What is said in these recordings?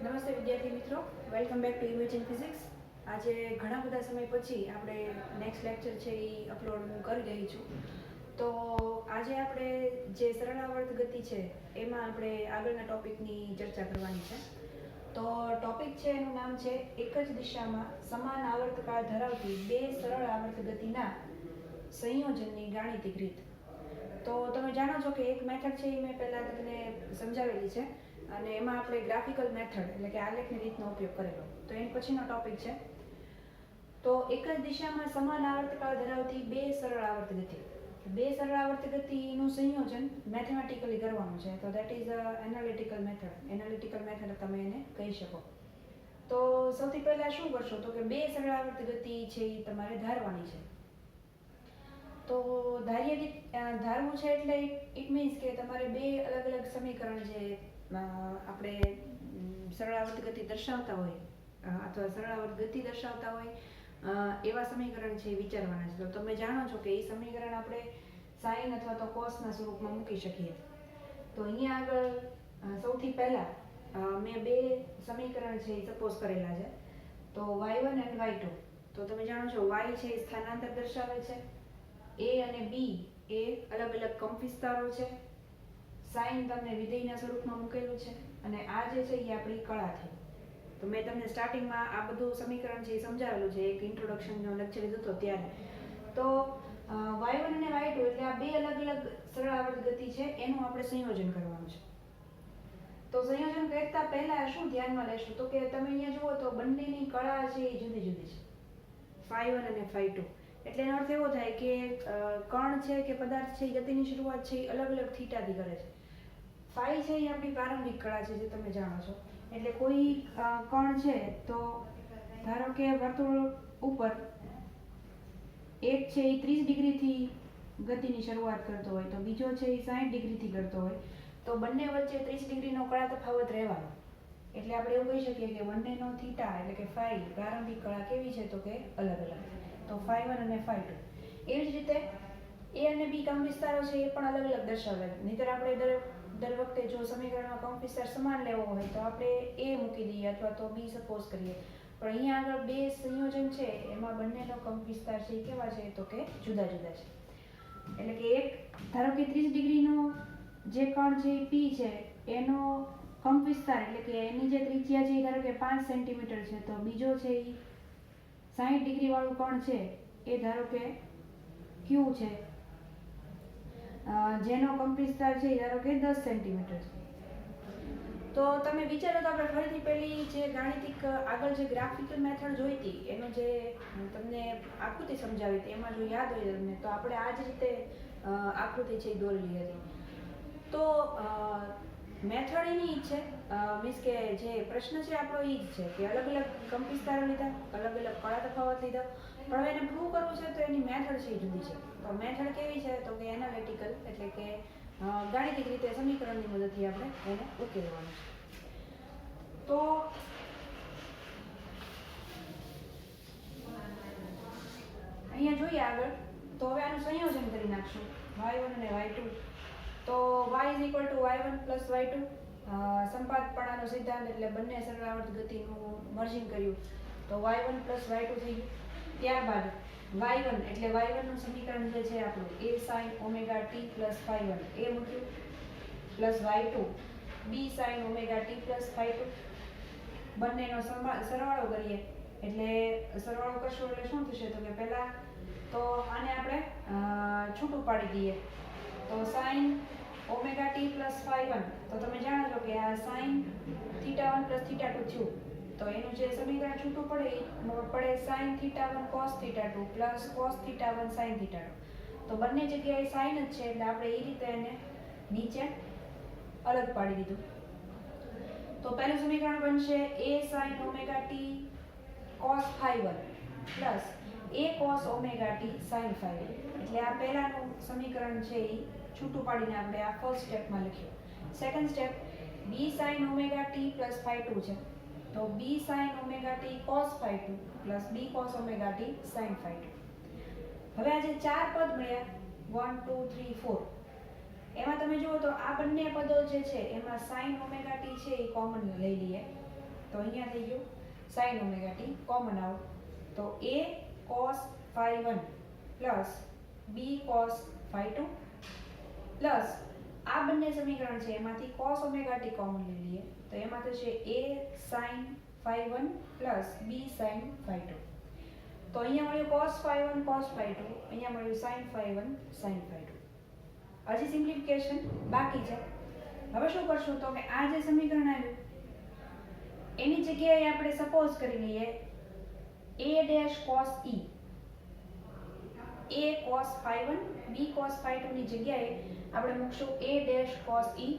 નમસ્તે વિદ્યાર્થી મિત્રો, welcome back to imagine physics. આજે ઘણા બધા સમય પછી આપણે નેક્સ્ટ લેક્ચર છે એ અપલોડ હું કરી રહી છું. તો આજે આપણે જે સરળ આવર્ત ગતિ છે એમાં આપણે આગળના ટોપિકની ચર્ચા કરવાની છે. તો ટોપિક છે એનું નામ છે એક જ દિશામાં સમાન આવર્તકાળ ધરાવતી બે સરળ આવર્ત ગતિના સંયોજનની ગાણિતિક રીત. તો તમે જાણો છો કે એક મેથડ છે એ મેં પહેલાં તમને સમજાવેલી છે અને એમાં આપણે ગ્રાફિકલ મેથડ એટલે કે આલેખની રીતનો ઉપયોગ કરેલો. તો એની પછીનો ટોપિક છે તો એક જ દિશામાં સમાન આવર્તકાળ ધરાવતી બે સરળ આવર્ત ગતિ. બે સરળ આવર્ત ગતિનું સંયોજન મેથેમેટિકલી કરવાનું છે. તો that is analytical method. Analytical method તમે એને કહી શકો. તો સૌથી પહેલા શું કરશો તો કે બે સરળ આવર્ત ગતિ છે એ તમારે ધારવાની છે. તો ધારવું છે એટલે ઇટ મીન્સ કે તમારે બે અલગ અલગ સમીકરણ જે આપણે સરળ આવર્ત ગતિ દર્શાવતા હોય અથવા સરળ આવર્ત ગતિ દર્શાવતા હોય એવા સમીકરણ છે વિચારવાના છે. તો તમે જાણો છો કે એ સમીકરણ આપણે સાઇન અથવા તો કોસના સ્વરૂપમાં મૂકી શકીએ. તો અહીંયા આગળ સૌથી પહેલા મેં બે સમીકરણ છે એ સપોઝ કરેલા છે. તો y1 અને y2. તો તમે જાણો છો y છે એ સ્થાનાંતર દર્શાવે છે, a અને b એ અલગ અલગ કંપ વિસ્તારો છે, સાઇન તમને વિધેયના સ્વરૂપમાં મૂકેલું છે અને આ જે છે એ આપણી કળા થઈ. તો મેં તમને સ્ટાર્ટિંગમાં આ બધું સમીકરણ છે એ સમજાવેલું છે, એક ઇન્ટ્રોડક્શનનો લેક્ચર લીધો હતો ત્યારે. તો y1 અને y2 એટલે આ બે અલગ અલગ સરળ આવર્ત ગતિ છે એનું આપણે સંયોજન કરવાનું છે. તો સંયોજન કરતા પહેલા શું ધ્યાનમાં લેશું તો કે તમે અહીંયા જુઓ તો બંનેની કળા છે એ જુદી જુદી છે, φ1 અને φ2. એટલે એનો અર્થ એવો થાય કે કણ છે કે પદાર્થ છે એ ગતિની શરૂઆત છે એ અલગ અલગ થીટાથી કરે છે. ફાઈ છે એ આપણી પ્રારંભિક કળા છે જે તમે જાણો છો. એટલે કોઈ કણ છે તો ધારો કે વર્તુળ ઉપર એક છે એ 30 ડિગ્રીથી ગતિની શરૂઆત કરતો હોય તો બીજો છે એ 60 ડિગ્રીથી કરતો હોય તો બંને વચ્ચે 30 ડિગ્રીનો કળા તફાવત રહેવાનો. એટલે આપણે એવું કહી શકીએ કે બંનેનો થીટા એટલે કે ફાઈ પ્રારંભિક કળા કેવી છે તો કે અલગ અલગ. તો φ1 અને φ2. એવી જ રીતે a અને b કંપ વિસ્તારો છે એ પણ અલગ અલગ દર્શાવે. નહીંતર આપણે દર વખતે જો સમીકરણમાં કંપ વિસ્તાર સમાન લેવો હોય તો આપણે a મૂકી દઈએ અથવા તો b સપોઝ કરીએ. પણ અહીંયા આગળ બે સંયોજન છે એમાં બંનેનો કંપ વિસ્તાર છે એ કેવા છે તો કે જુદા જુદા છે. એટલે કે એક ધારો કે 30 ડિગ્રીનો જે કણ છે એ p છે એનો કંપ વિસ્તાર એટલે કે એની જે ત્રિજ્યા છે એ ધારો કે 5 સેન્ટીમીટર છે તો બીજો છે એ 60 ડિગ્રી વાળું કણ છે એ ધારો કે q છે જેનો કંપ વિસ્તાર છે એ ધારો કે 10 સેન્ટીમીટર છે. તો તમે વિચારો તો આપણે ફરીથી પેલી જે ગાણિતિક આગળ જે ગ્રાફિકલ મેથડ જોઈ હતી એનો જે તમને આકૃતિ સમજાવી હતી એમાં જો યાદ હોય તમને તો આપણે આ જ રીતે આકૃતિ છે એ દોરેલી હતી. તો મેથડ એની જ છે, મીન્સ કે જે પ્રશ્ન છે આપણો એ જ છે કે અલગ અલગ કંપ વિસ્તારો લીધા, અલગ અલગ કળા તફાવત લીધા, પણ હવે એને પ્રૂવ કરવું છે તો એની મેથડ છે એ જુદી છે. તો મેથડ કેવી છે તો કે એનાલિટિકલ એટલે કે ગાણિતિક રીતે સમીકરણની મદદથી આપણે એને ઉકેલવાનું છે. તો અહીંયા જોઈએ આગળ તો હવે આનું સંયોજન કરી નાખશું y1 અને y2. તો y is equal to y1 plus y2. સંપાતપણાનો સિદ્ધાંત એટલે બંને સરળ આવર્ત ગતિનું મર્જિંગ કર્યું તો y1 પ્લસ y2 થઈ ગયું. ત્યારબાદ y1 એટલે y1 નું સમીકરણ જે છે આપણું a sin omega t plus φ1 એ મૂક્યું plus y2 b sin omega t plus φ2. બંનેનો સરવાળો કરીએ એટલે સરવાળો કરશું એટલે શું થશે તો કે પહેલા તો આને આપણે છૂટું પાડી દઈએ તો sin omega t પ્લસ φ1. તો તમે જાણો છો કે આ sin θ1 પ્લસ θ2 થયું તો એનું જે સમીકરણ છૂટું પડે sin θ1 cos θ2 plus cos θ1 sin θ2. તો બંને જગ્યાએ sin જ છે એટલે આપણે એ રીતે એને નીચે અલગ પાડી દીધું. તો પહેલું સમીકરણ બનશે a sin omega t cos φ1 plus a cos omega t sin φ1. એટલે આ પહેલાનું સમીકરણ છે એ છૂટું પાડીને આપણે આ ફર્સ્ટ સ્ટેપમાં લખ્યું. Second step b sin omega t plus φ2 છે તો b sin omega t cos φ2 plus b cos omega t sin φ2. હવે આ જે ચાર પદ મળ્યા 1 2 3 4 એમાં તમે જુઓ તો આ બંને પદો જે છે એમાં sin omega t છે એ કોમન લઈ લઈએ તો અહીંયા થઈ ગયું sin omega T common out, તો a cos phi 1 plus b cos phi 2 plus આ બંને સમીકરણ છે એમાંથી cos ઓમેગા ટી કોમન લઈ લઈએ તો એમાં થશે a sin phi 1 plus b sin phi 2. તો અહીંયા મળ્યું cos phi 1 cos phi 2, અહીંયા મળ્યું sin phi 1 sin phi 2. હજી સિમ્પ્લિફિકેશન બાકી છે. હવે શું કરશું તો કે આ જે સમીકરણ આવ્યું એની જગ્યાએ આપણે સપોઝ કરી લઈએ a dash cos e, a cos phi 1 b cos phi 2 ની જગ્યાએ આપણે મૂકશું a dash cos e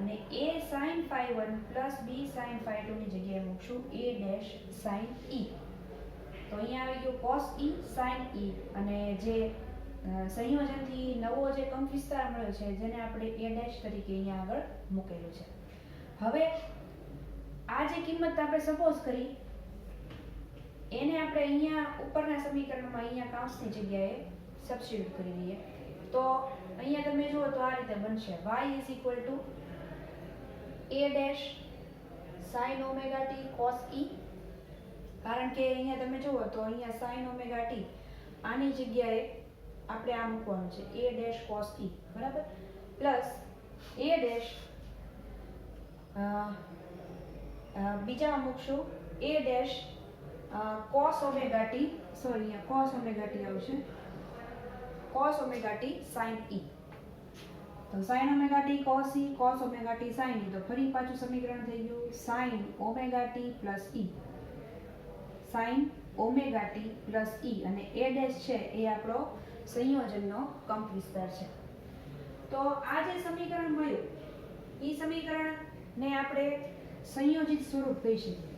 અને a sin phi 1 plus b sin phi 2 ની જગ્યાએ મૂકશું a dash sin e. તો અહીંયા આવી ગયું cos e sin e અને જે સંયોજનથી નવો જે કંપ વિસ્તાર મળ્યો છે જેને આપણે a dash તરીકે અહીંયા આગળ મૂકેલું છે. હવે આ જે કિંમત આપણે સપોઝ કરી એને આપણે અહીંયા ઉપરના સમીકરણમાં અહીંયા કાઉન્સની જગ્યાએ સબસ્ટિટ્યુટ કરી દઈએ તો અહીંયા તમે જુઓ તો આ રીતે બનશે y a dash sin omega t cos e, કારણ કે અહીંયા તમે જુઓ તો અહીંયા sin omega t આની જગ્યાએ આપણે આ મૂકવાનું છે a dash cos e, બરાબર, પ્લસ a dash બીજામાં મૂકશું a dash cos omega t, sorry અહીંયા cos omega t આવશે, cos omega t sin e. તો sin omega t cos e, cos omega t sin e, તો ફરી પાછું સમીકરણ થઈ ગયું sin omega t plus e, sin omega t plus e અને a dash છે એ આપણો સંયોજનનો કંપ વિસ્તાર છે. તો આ જે સમીકરણ મળ્યું એ સમીકરણને આપણે સંયોજિત સ્વરૂપ કહી શકીએ.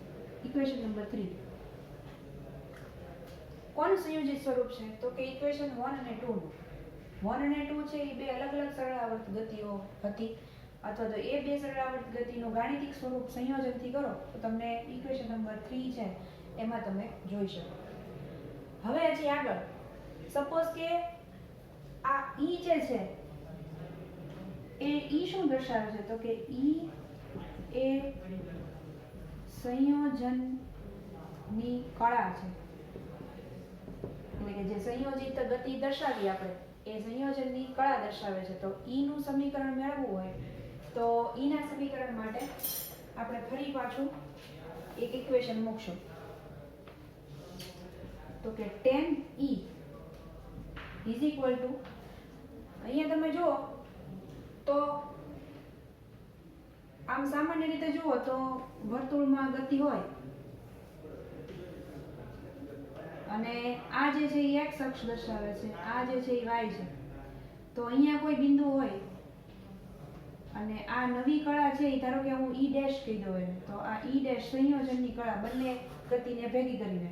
ઇક્વેશન નંબર 3 કોનું સંયોજિત સ્વરૂપ છે તો કે ઇક્વેશન 1 અને 2 નું. 1 અને 2 છે એ બે અલગ અલગ સરળાવર્ત ગતિઓ હતી અથવા તો એ બે સરળાવર્ત ગતિનું ગાણિતિક સ્વરૂપ સંયોજનથી કરો તો તમને ઇક્વેશન નંબર 3 છે એમાં તમે જોઈ શકો. હવે હજી આગળ સપોઝ કે આ ઈ જે છે એ ઈ શું દર્શાવે છે તો કે ઈ એ સંયોજનની કળા છે, એટલે કે જે સંયોજિત ગતિ દર્શાવી આપણે એ સંયોજનની કળા દર્શાવે છે. તો ઈ નું સમીકરણ મેળવવું હોય તો ઈ ના સમીકરણ માટે આપણે ફરી પાછું એક ઇક્વેશન મૂકશું તો કે tan e is equal to, અહીંયા તમે જુઓ તો આમ સામાન્ય રીતે જુઓ તો વર્તુળમાં ગતિ હોય અને આ જે છે એ x અક્ષ દર્શાવે છે, આ જે છે એ y છે. તો અહીંયા કોઈ બિંદુ હોય અને આ નવી કળા છે એ ધારો કે હું e ડેશ કહી દઉં એને, તો આ e ડેશ સંયોજનની કળા બંને ગતિને ભેગી કરીને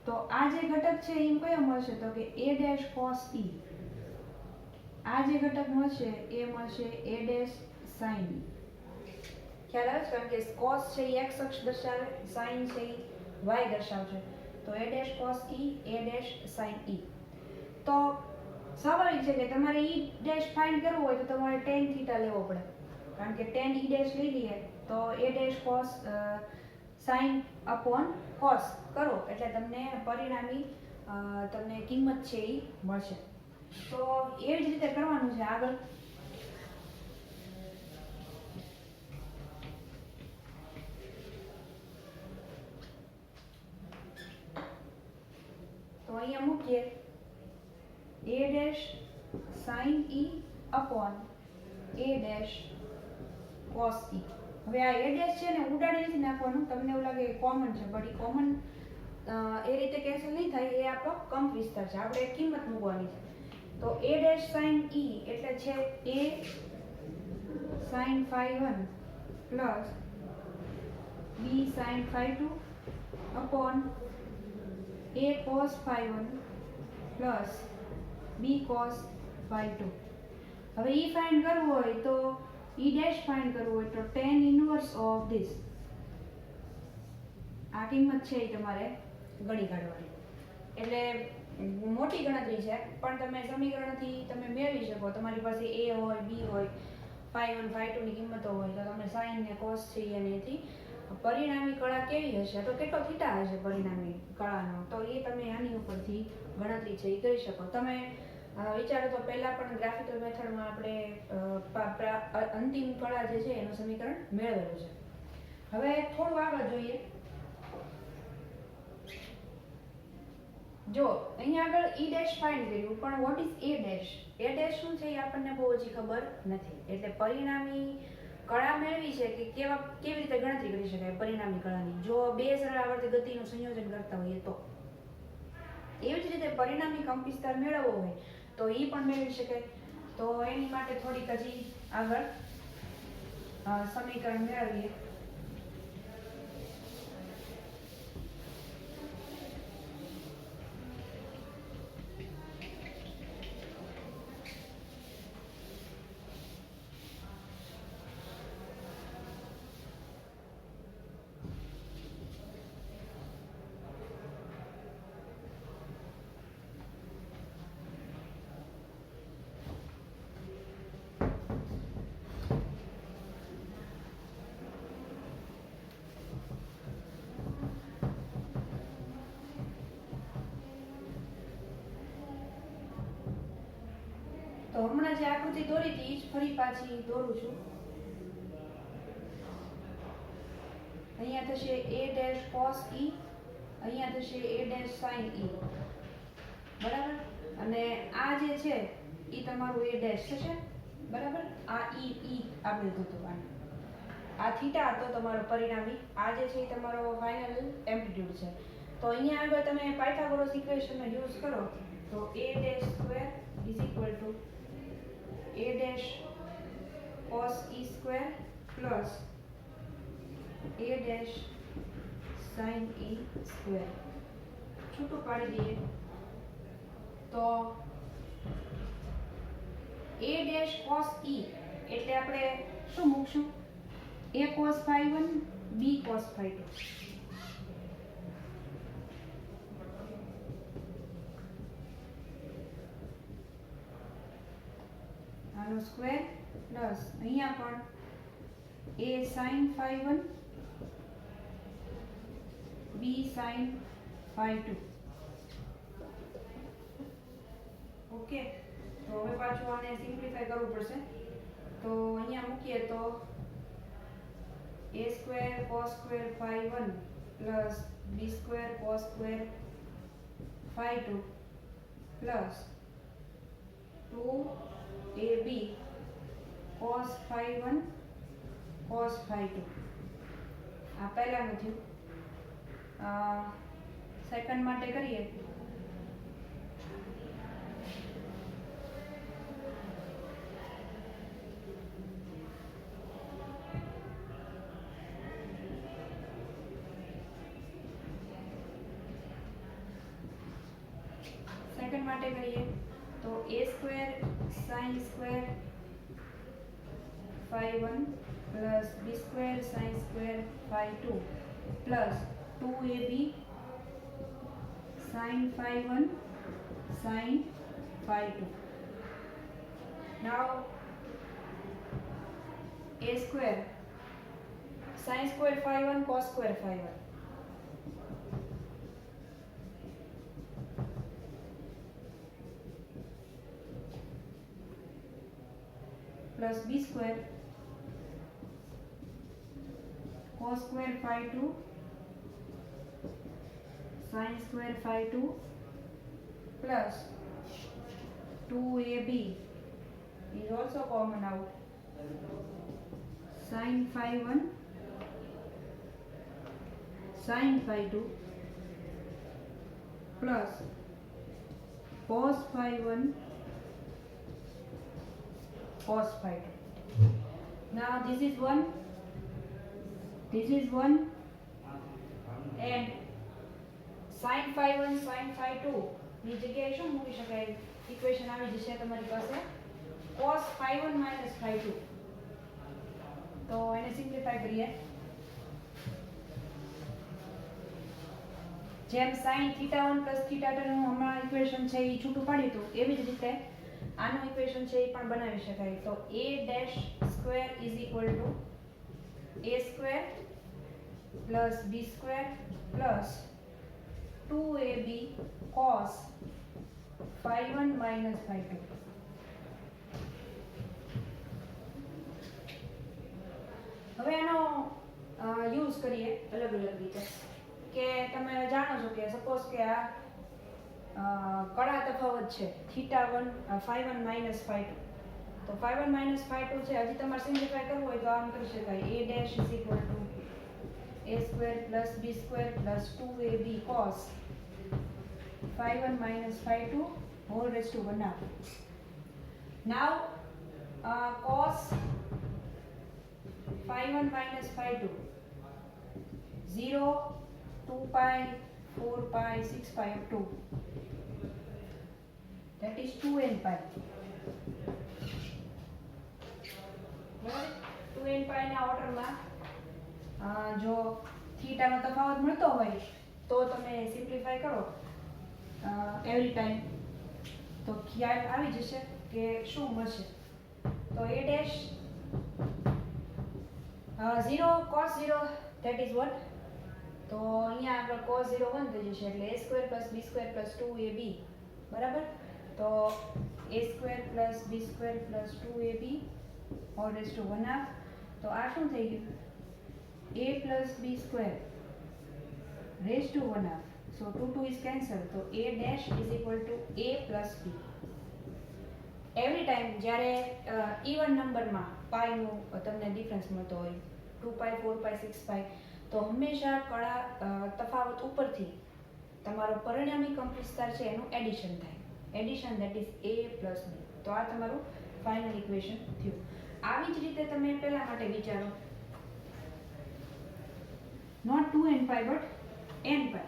તો આ જે ઘટક છે એ કયો મળશે તો કે a dash cos e, આ જે ઘટક મળશે એ મળશે a dash sin e. ખ્યાલ આવે છે કારણ કે cos છે એ x અક્ષ દર્શાવે, sin છે એ y દર્શાવશે, તો a dash cos e a dash sin e. તો સ્વાભાવિક છે કે તમારે e dash ફાઇન્ડ કરવું હોય તો તમારે tan થીટા લેવો પડે, કારણ કે tan e dash લઈ લઈએ તો a dash cos sin upon cos કરો એટલે તમને પરિણામી તમને કિંમત છે એ મળશે. તો એવી જ રીતે કરવાનું છે આગળ. તો અહીંયા મૂકીએ a dash sin e upon a dash cos e. હવે આ a dash છે ને ઉડાડી નથી નાખવાનું, તમને એવું લાગે કોમન છે બટ એ કોમન એ રીતે કેન્સલ નહીં થાય, એ આપણો કંપ વિસ્તાર છે, આપણે એક કિંમત મૂકવાની છે. તો a dash sin e એટલે છે a sin phi 1 plus b sin phi 2 upon a cos phi 1 plus b cos phi 2. હવે e ફાઇન્ડ કરવું હોય તો e dash ફાઇન્ડ કરવું હોય તો tan ઇન્વર્સ ઓફ ધીસ આ કિંમત છે એ તમારે ગણી કાઢવાની. એટલે મોટી ગણતરી છે પણ તમે સમીકરણથી તમે મેળવી શકો. તમારી પાસે a હોય b હોય phi 1 phi 2 ની કિંમતો હોય તો તમે sin ને cos છે એનેથી પરિણામી કળા કેવી હશે, તો કેટલો થીટા હશે પરિણામી કળાનો, તો એ તમે આની ઉપરથી ગણતરી છે એ કરી શકો. તમે વિચારો તો પહેલા પણ ગ્રાફિકલ મેથડમાં આપણે અંતિમ કળા જે છે એનું સમીકરણ મેળવેલું છે. હવે થોડું આગળ જોઈએ. જો અહીંયા આગળ ઈ ડેશ ફાઇન્ડ કર્યું, પણ what is A dash? A dash શું છે એ આપણને બહુ હજી ખબર નથી. એટલે પરિણામી કળા મેળવી છે કે કેવી રીતે ગણતરી કરી શકાય પરિણામી કળાની, જો બે સરળ આવર્ત ગતિનું સંયોજન કરતા હોઈએ તો. એવી જ રીતે પરિણામી કંપવિસ્તાર મેળવવો હોય તો એ પણ મેળવી શકાય. તો એની માટે થોડીક હજી આગળ સમીકરણ મેળવીએ. તો હમણાં જે આકૃતિ દોરી હતી એ જ ફરી પાછી દોરું છું. અહીંયા થશે a ડેશ cos e, અહીંયા થશે a ડેશ sin e, બરાબર. અને આ જે છે એ તમારું a ડેશ થશે, બરાબર. આ ઈ આપણે લીધું હતું, આ થીટા હતો તમારો પરિણામી, આ જે છે એ તમારો ફાઇનલ એમ્પ્લિટ્યુડ છે. તો અહીંયા આગળ તમે પાયથાગોરસ ઇક્વેશનનો યુઝ કરો તો a dash square is equal to a dash cos e square plus a dash sin e square. છૂટું પાડી દઈએ તો a dash cos e એટલે આપણે શું મૂકશું? a cos phi 1 b cos phi 2. આનો સ્ક્વેર પ્લસ અહીંયા પણ a sin phi 1 b sin phi 2. Okay, તો હવે પાછું આને સિમ્પ્લિફાય કરવું પડશે. તો અહીંયા મૂકીએ તો a square cos square phi 1 plus b square cos square phi 2 plus 2ab cos phi 1 cos phi 2. આ પહેલાનું થયું. સેકન્ડ માટે કરીએ તો a square sin square phi 1 plus b square sin square phi 2 plus 2ab sin phi 1 sin phi 2. Now a square sin square phi 1 cos square phi 1 plus b square cos square phi 2 sin square phi 2 plus 2ab is also common out, sin phi 1 sin phi 2 plus cos phi 1 cos phi 2. Now this is 1 and sin phi 1 sin phi 2 ની જગ્યાએ શું મૂકી શકાય? Equation આવી જશે તમારી પાસે cos phi 1 minus phi 2. તો એને સિમ્પ્લિફાય કરીએ. જેમ sin theta 1 plus theta 2 નું હમણાં ઇક્વેશન છે એ છૂટું પાડ્યું હતું, એવી જ રીતે આનું ઇક્વેશન છે એ પણ બનાવી શકાય. તો a dash square is equal to a square plus b square plus 2ab cos phi 1 minus phi 2. હવે આનો યુઝ કરીએ અલગ અલગ રીતે કે તમે જાણો છો કે સપોઝ કે આ કડા તફાવત છે θ1 phi 1 minus phi 2. તો phi 1 minus phi 2 છે, હજી તમારે સિમ્પ્લિફાય કરવું હોય તો આમ કરી શકાય a dash is equal to a square plus b square plus 2ab cos phi 1 minus phi 2 whole raised to 1 half. Now cos phi 1 minus phi 2 0 2 pi 4 pi 6 pi up to that is 2n pi. 2n pi ના ઓર્ડરમાં જો થીટાનો તફાવત મળતો હોય તો તમે simplify કરો every time તો ખ્યાલ આવી જશે કે શું મળશે. તો a dash 0 cos 0 that is what, તો અહીંયા આપણે cos 0 1 થઈ જશે એટલે a square plus b square plus 2ab બરાબર. તો a square plus b square plus 2ab all raised to 1 half. તો આ શું થઈ ગયું a plus b square raised to 1 half. So 2 is cancelled. તો a dash is equal to a plus b. Every time જ્યારે even નંબરમાં પાઈનું તમને difference મળતો હોય 2 pi 4 pi 6 pi તો હંમેશા કડા તફાવત ઉપરથી તમારો પરિણામી કંપ વિસ્તાર છે એનું એડિશન થાય. Addition that is a plus b. તો આ તમારું ફાઇનલ ઇક્વેશન થયું. આવી જ રીતે તમે પહેલા માટે વિચારો not 2n pi but n pi.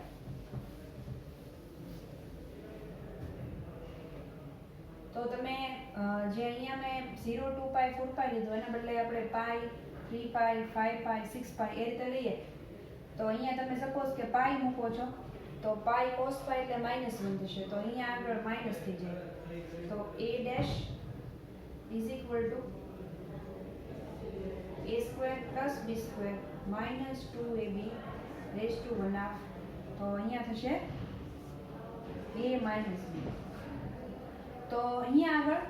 તો તમે જે અહીંયા મેં 0 2 pi 4 pi લીધું એના બદલે આપણે pi 3 pi 5 pi 6 pi એ રીતે લઈએ તો અહીંયા તમે સપોઝ કે pi મૂકો છો તો pi cos pi એટલે -1 થશે. તો અહીંયા આગળ માઇનસ થઈ જાય. તો a dash is equal to a square plus b square minus 2ab raised to 1 half. તો અહીંયા થશે a minus b. તો અહીંયા આગળ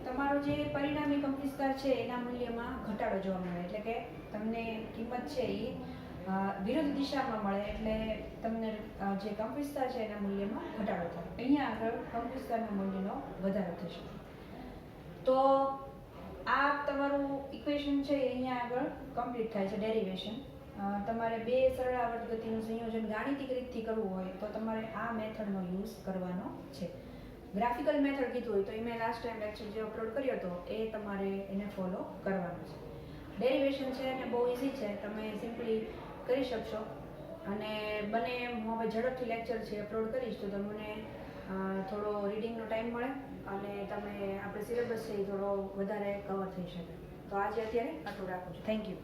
તમારો જે પરિણામી કંપ વિસ્તાર છે એના મૂલ્યમાં ઘટાડો જોવા મળે એટલે કે તમને કિંમત છે એ વિરુદ્ધ દિશામાં મળે એટલે તમને જે કંપ વિસ્તાર છે એના મૂલ્યમાં ઘટાડો થાય. અહીંયા આગળ કંપ વિસ્તારના મૂલ્યનો વધારો થશે. તો આ તમારું ઇક્વેશન છે અહીંયા આગળ કમ્પ્લીટ થાય છે ડેરિવેશન. તમારે બે સરળ આવર્ત ગતિનું સંયોજન ગાણિતિક રીતથી કરવું હોય તો તમારે આ મેથડનો યુઝ કરવાનો છે. ગ્રાફિકલ મેથડ કીધું હોય તો એ મેં લાસ્ટ ટાઈમ લેક્ચર જે અપલોડ કર્યો હતો એ તમારે એને ફોલો કરવાનું છે. ડેરિવેશન છે અને બહુ ઇઝી છે, તમે સિમ્પલી કરી શકશો. અને બને હું હવે ઝડપથી લેક્ચર છે અપલોડ કરીશ તો તમને થોડો રીડિંગનો ટાઈમ મળે અને તમે આપણે સિલેબસ છે એ થોડો વધારે કવર થઈ શકે. તો આજે અત્યારે આટલું રાખું છું. Thank you.